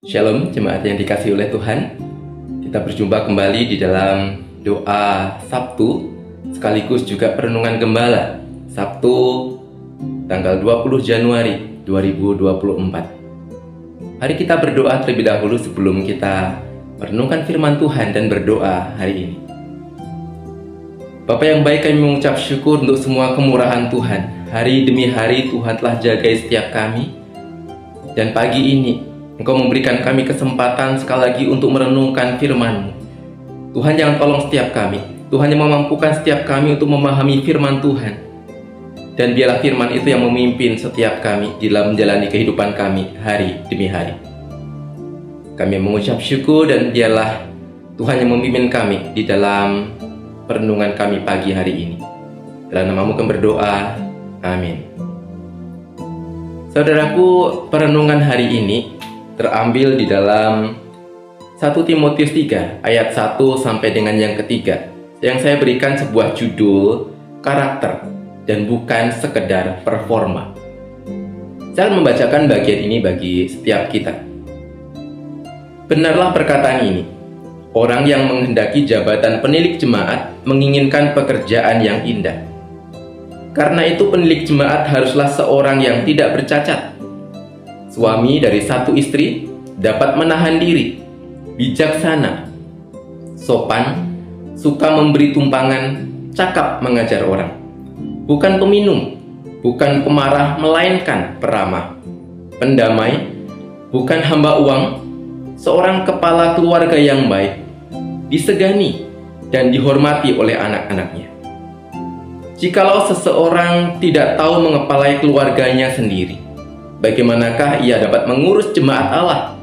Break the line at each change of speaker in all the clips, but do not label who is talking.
Shalom jemaat yang dikasihi oleh Tuhan. Kita berjumpa kembali di dalam doa Sabtu sekaligus juga perenungan gembala Sabtu tanggal 20 Januari 2024. Hari kita berdoa terlebih dahulu sebelum kita merenungkan firman Tuhan dan berdoa hari ini. Bapa yang baik, kami mengucap syukur untuk semua kemurahan Tuhan. Hari demi hari Tuhan telah jaga setiap kami. Dan pagi ini Engkau memberikan kami kesempatan sekali lagi untuk merenungkan firman-Mu. Tuhan yang tolong setiap kami. Tuhan yang memampukan setiap kami untuk memahami firman Tuhan. Dan biarlah firman itu yang memimpin setiap kami dalam menjalani kehidupan kami hari demi hari. Kami mengucap syukur dan biarlah Tuhan yang memimpin kami di dalam perenungan kami pagi hari ini. Dalam nama-Mu kami berdoa. Amin. Saudaraku, perenungan hari ini terambil di dalam 1 Timotius 3 ayat 1 sampai dengan yang ketiga, yang saya berikan sebuah judul karakter dan bukan sekedar performa. Saya membacakan bagian ini bagi setiap kita. Benarlah perkataan ini, orang yang menghendaki jabatan penilik jemaat menginginkan pekerjaan yang indah. Karena itu penilik jemaat haruslah seorang yang tidak bercacat, suami dari satu istri, dapat menahan diri, bijaksana, sopan, suka memberi tumpangan, cakap mengajar orang, bukan peminum, bukan pemarah melainkan peramah, pendamai, bukan hamba uang, seorang kepala keluarga yang baik, disegani dan dihormati oleh anak-anaknya. Jikalau seseorang tidak tahu mengepalai keluarganya sendiri, bagaimanakah ia dapat mengurus jemaat Allah?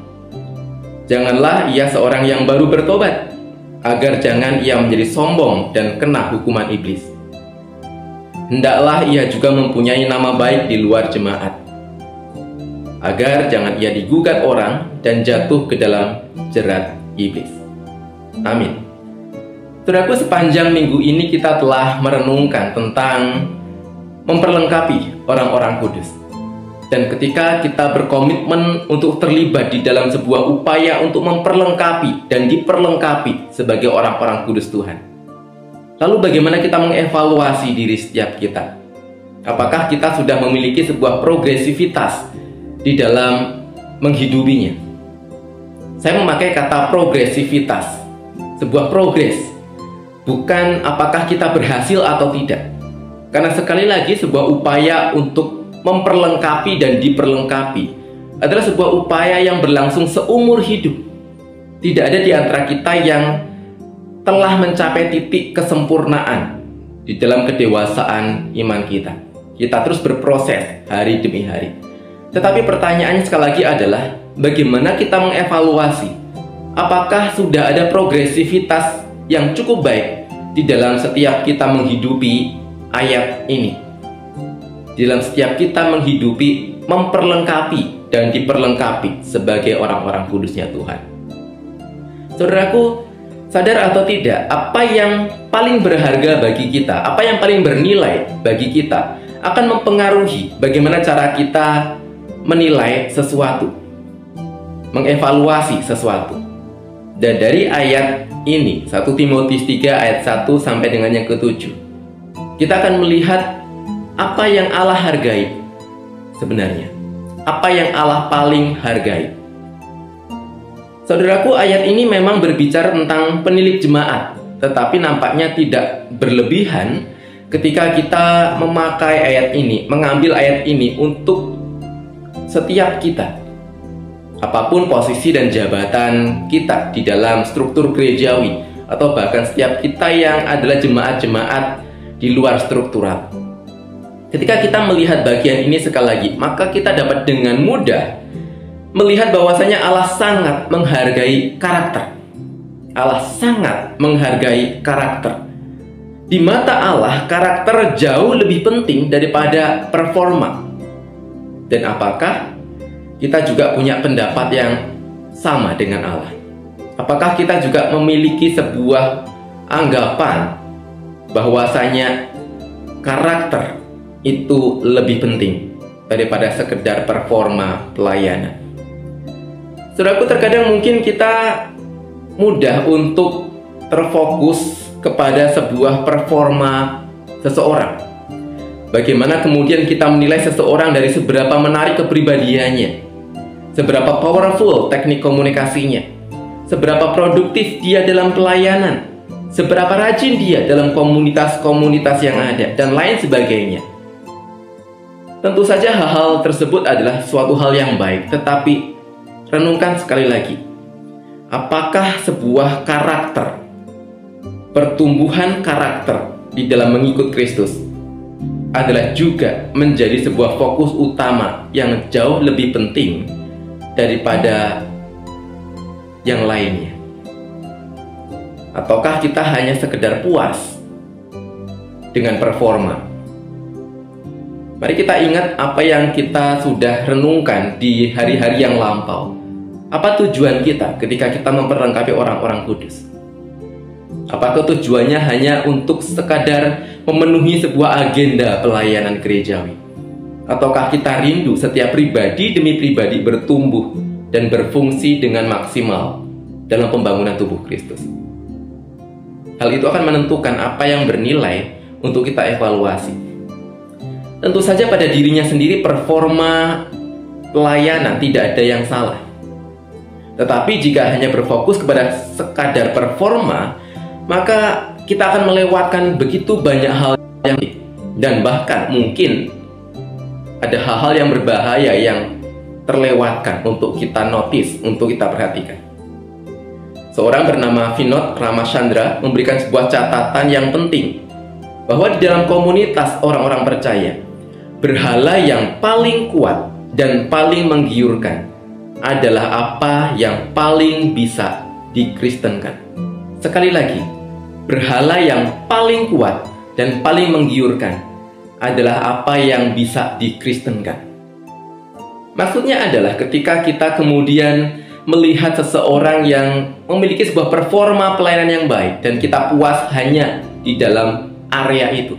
Janganlah ia seorang yang baru bertobat, agar jangan ia menjadi sombong dan kena hukuman iblis. Hendaklah ia juga mempunyai nama baik di luar jemaat, agar jangan ia digugat orang dan jatuh ke dalam jerat iblis. Amin. Saudaraku, sepanjang minggu ini kita telah merenungkan tentang memperlengkapi orang-orang kudus. Dan ketika kita berkomitmen untuk terlibat di dalam sebuah upaya untuk memperlengkapi dan diperlengkapi sebagai orang-orang kudus Tuhan, lalu bagaimana kita mengevaluasi diri setiap kita? Apakah kita sudah memiliki sebuah progresivitas di dalam menghidupinya? Saya memakai kata progresivitas, sebuah progres, bukan apakah kita berhasil atau tidak. Karena sekali lagi sebuah upaya untuk memperlengkapi dan diperlengkapi adalah sebuah upaya yang berlangsung seumur hidup. Tidak ada di antara kita yang telah mencapai titik kesempurnaan di dalam kedewasaan iman kita. Kita terus berproses hari demi hari. Tetapi pertanyaannya sekali lagi adalah bagaimana kita mengevaluasi apakah sudah ada progresivitas yang cukup baik di dalam setiap kita menghidupi ayat ini. Di dalam setiap kita menghidupi, memperlengkapi dan diperlengkapi sebagai orang-orang kudusnya Tuhan. Saudaraku, sadar atau tidak, apa yang paling berharga bagi kita, apa yang paling bernilai bagi kita akan mempengaruhi bagaimana cara kita menilai sesuatu, mengevaluasi sesuatu. Dan dari ayat ini, 1 Timotius 3 ayat 1 sampai dengan yang ke-7, kita akan melihat apa yang Allah hargai sebenarnya. Apa yang Allah paling hargai. Saudaraku, ayat ini memang berbicara tentang penilik jemaat, tetapi nampaknya tidak berlebihan ketika kita memakai ayat ini, mengambil ayat ini untuk setiap kita. Apapun posisi dan jabatan kita di dalam struktur gerejawi, atau bahkan setiap kita yang adalah jemaat-jemaat di luar struktural. Ketika kita melihat bagian ini sekali lagi, maka kita dapat dengan mudah melihat bahwasanya Allah sangat menghargai karakter. Allah sangat menghargai karakter. Di mata Allah, karakter jauh lebih penting daripada performa. Dan apakah kita juga punya pendapat yang sama dengan Allah? Apakah kita juga memiliki sebuah anggapan bahwasanya karakter itu lebih penting daripada sekedar performa pelayanan? Saudaraku, terkadang mungkin kita mudah untuk terfokus kepada sebuah performa seseorang. Bagaimana kemudian kita menilai seseorang dari seberapa menarik kepribadiannya, seberapa powerful teknik komunikasinya, seberapa produktif dia dalam pelayanan, seberapa rajin dia dalam komunitas-komunitas yang ada, dan lain sebagainya. Tentu saja hal-hal tersebut adalah suatu hal yang baik, tetapi renungkan sekali lagi, apakah sebuah karakter, pertumbuhan karakter di dalam mengikut Kristus adalah juga menjadi sebuah fokus utama yang jauh lebih penting daripada yang lainnya? Ataukah kita hanya sekedar puas dengan performa? Mari kita ingat apa yang kita sudah renungkan di hari-hari yang lampau. Apa tujuan kita ketika kita memperlengkapi orang-orang kudus? Apakah tujuannya hanya untuk sekadar memenuhi sebuah agenda pelayanan gerejawi? Ataukah kita rindu setiap pribadi demi pribadi bertumbuh dan berfungsi dengan maksimal dalam pembangunan tubuh Kristus? Hal itu akan menentukan apa yang bernilai untuk kita evaluasi. Tentu saja pada dirinya sendiri performa pelayanan tidak ada yang salah. Tetapi jika hanya berfokus kepada sekadar performa, maka kita akan melewatkan begitu banyak hal yang, dan bahkan mungkin ada hal-hal yang berbahaya yang terlewatkan untuk kita notice, untuk kita perhatikan. Seorang bernama Vinod Ramachandra memberikan sebuah catatan yang penting, bahwa di dalam komunitas orang-orang percaya, berhala yang paling kuat dan paling menggiurkan adalah apa yang paling bisa dikristenkan. Sekali lagi, berhala yang paling kuat dan paling menggiurkan adalah apa yang bisa dikristenkan. Maksudnya adalah ketika kita kemudian melihat seseorang yang memiliki sebuah performa pelayanan yang baik dan kita puas hanya di dalam area itu,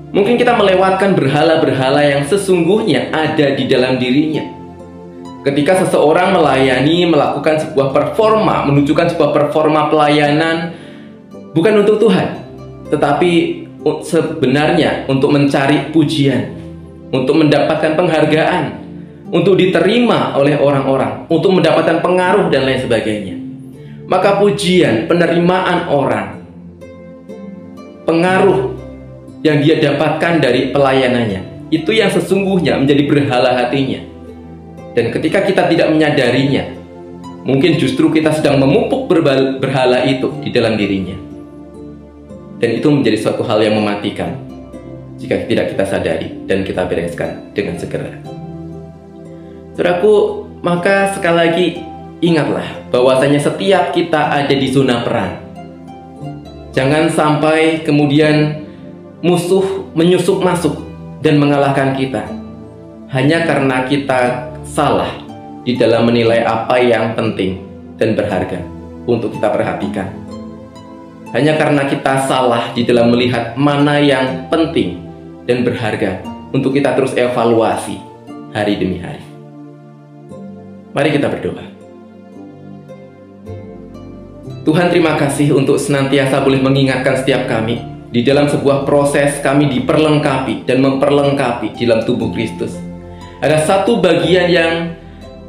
mungkin kita melewatkan berhala-berhala yang sesungguhnya ada di dalam dirinya. Ketika seseorang melayani, melakukan sebuah performa, menunjukkan sebuah performa pelayanan bukan untuk Tuhan, tetapi sebenarnya untuk mencari pujian, untuk mendapatkan penghargaan, untuk diterima oleh orang-orang, untuk mendapatkan pengaruh dan lain sebagainya, maka pujian, penerimaan orang, pengaruh yang dia dapatkan dari pelayanannya, itu yang sesungguhnya menjadi berhala hatinya. Dan ketika kita tidak menyadarinya, mungkin justru kita sedang memupuk berhala itu di dalam dirinya. Dan itu menjadi suatu hal yang mematikan jika tidak kita sadari dan kita bereskan dengan segera. Saudaraku, maka sekali lagi ingatlah bahwasanya setiap kita ada di zona perang. Jangan sampai kemudian musuh menyusup masuk dan mengalahkan kita hanya karena kita salah di dalam menilai apa yang penting dan berharga untuk kita perhatikan. Hanya karena kita salah di dalam melihat mana yang penting dan berharga untuk kita terus evaluasi hari demi hari. Mari kita berdoa. Tuhan, terima kasih untuk senantiasa boleh mengingatkan setiap kami di dalam sebuah proses kami diperlengkapi dan memperlengkapi di dalam tubuh Kristus. Ada satu bagian yang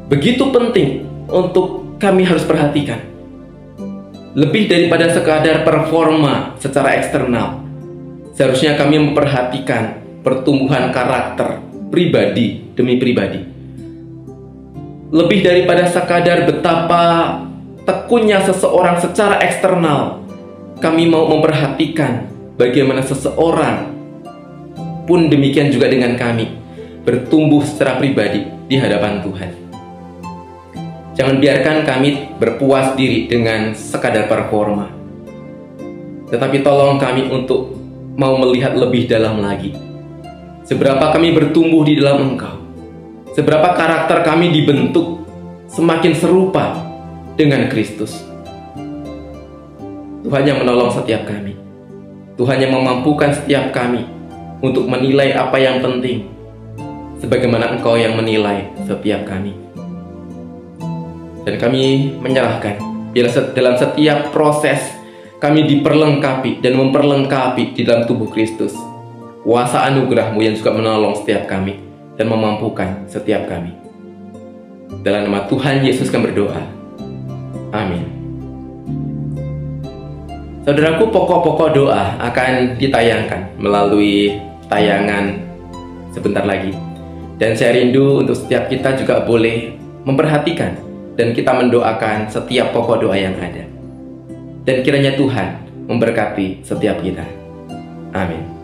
begitu penting untuk kami harus perhatikan. Lebih daripada sekadar performa secara eksternal, seharusnya kami memperhatikan pertumbuhan karakter pribadi demi pribadi. Lebih daripada sekadar betapa tekunnya seseorang secara eksternal, kami mau memperhatikan bagaimana seseorang pun demikian juga dengan kami bertumbuh secara pribadi di hadapan Tuhan. Jangan biarkan kami berpuas diri dengan sekadar performa, tetapi tolong kami untuk mau melihat lebih dalam lagi. Seberapa kami bertumbuh di dalam Engkau, seberapa karakter kami dibentuk semakin serupa dengan Kristus. Tuhan yang menolong setiap kami, Tuhan yang memampukan setiap kami untuk menilai apa yang penting, sebagaimana Engkau yang menilai setiap kami. Dan kami menyerahkan, bila dalam setiap proses kami diperlengkapi dan memperlengkapi di dalam tubuh Kristus, kuasa anugerah-Mu yang juga menolong setiap kami dan memampukan setiap kami. Dalam nama Tuhan Yesus kami berdoa. Amin. Saudaraku, pokok-pokok doa akan ditayangkan melalui tayangan sebentar lagi. Dan saya rindu untuk setiap kita juga boleh memperhatikan dan kita mendoakan setiap pokok doa yang ada. Dan kiranya Tuhan memberkati setiap kita. Amin.